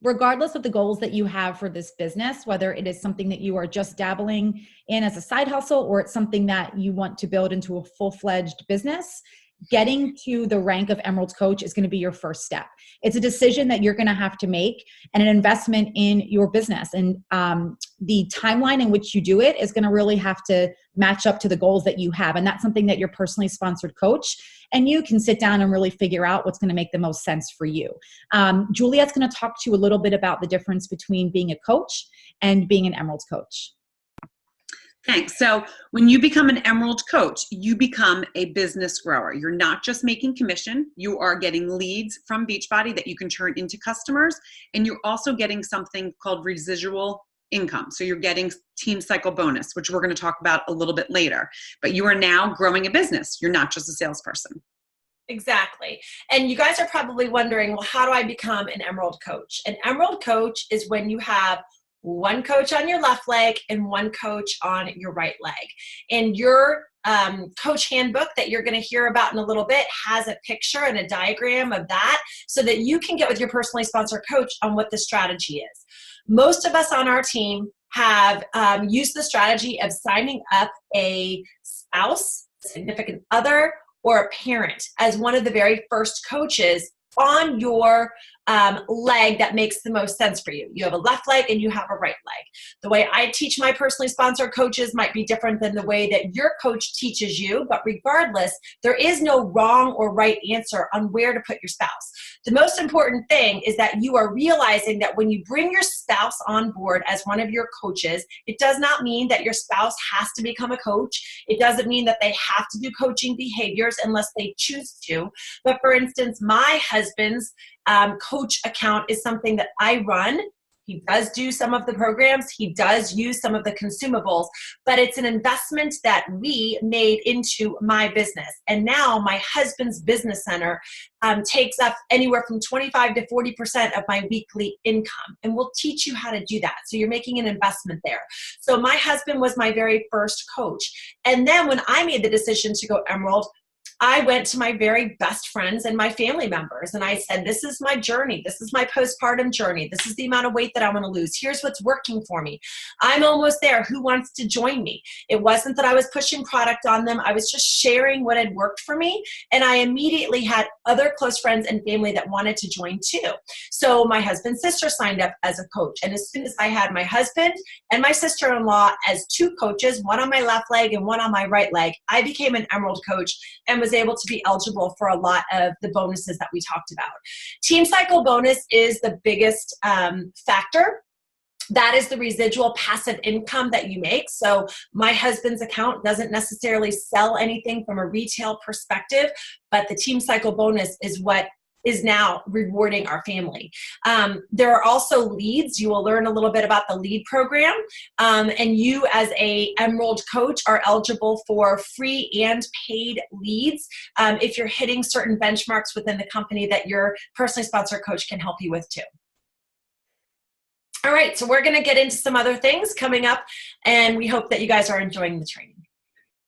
regardless of the goals that you have for this business, whether it is something that you are just dabbling in as a side hustle or it's something that you want to build into a full-fledged business, getting to the rank of Emerald Coach is going to be your first step. It's a decision that you're going to have to make and an investment in your business. And the timeline in which you do it is going to really have to match up to the goals that you have. And that's something that your personally sponsored coach and you can sit down and really figure out what's going to make the most sense for you. Juliet's going to talk to you a little bit about the difference between being a coach and being an Emerald Coach. Thanks. So when you become an Emerald Coach, you become a business grower. You're not just making commission. You are getting leads from Beachbody that you can turn into customers. And you're also getting something called residual income. So you're getting Team Cycle bonus, which we're going to talk about a little bit later. But you are now growing a business. You're not just a salesperson. Exactly. And you guys are probably wondering, well, how do I become an Emerald Coach? An Emerald Coach is when you have one coach on your left leg and one coach on your right leg. And your coach handbook that you're going to hear about in a little bit has a picture and a diagram of that so that you can get with your personally sponsored coach on what the strategy is. Most of us on our team have used the strategy of signing up a spouse, significant other, or a parent as one of the very first coaches on your leg that makes the most sense for you. You have a left leg and you have a right leg. The way I teach my personally sponsored coaches might be different than the way that your coach teaches you, but regardless, there is no wrong or right answer on where to put your spouse. The most important thing is that you are realizing that when you bring your spouse on board as one of your coaches, it does not mean that your spouse has to become a coach. It doesn't mean that they have to do coaching behaviors unless they choose to. But for instance, my husband's coach account is something that I run. He does do some of the programs. He does use some of the consumables, but it's an investment that we made into my business. And now my husband's business center takes up anywhere from 25 to 40% of my weekly income. And we'll teach you how to do that. So you're making an investment there. So my husband was my very first coach. And then when I made the decision to go Emerald, I went to my very best friends and my family members and I said, this is my journey. This is my postpartum journey. This is the amount of weight that I want to lose. Here's what's working for me. I'm almost there. Who wants to join me? It wasn't that I was pushing product on them. I was just sharing what had worked for me. And I immediately had other close friends and family that wanted to join too. So my husband's sister signed up as a coach. And as soon as I had my husband and my sister-in-law as two coaches, one on my left leg and one on my right leg, I became an Emerald Coach and was able to be eligible for a lot of the bonuses that we talked about. Team Cycle bonus is the biggest factor. That is the residual passive income that you make. So my husband's account doesn't necessarily sell anything from a retail perspective, but the Team Cycle bonus is what is now rewarding our family. There are also leads. You will learn a little bit about the lead program. And you as a Emerald Coach are eligible for free and paid leads if you're hitting certain benchmarks within the company that your personally sponsored coach can help you with too. All right, so we're gonna get into some other things coming up and we hope that you guys are enjoying the training.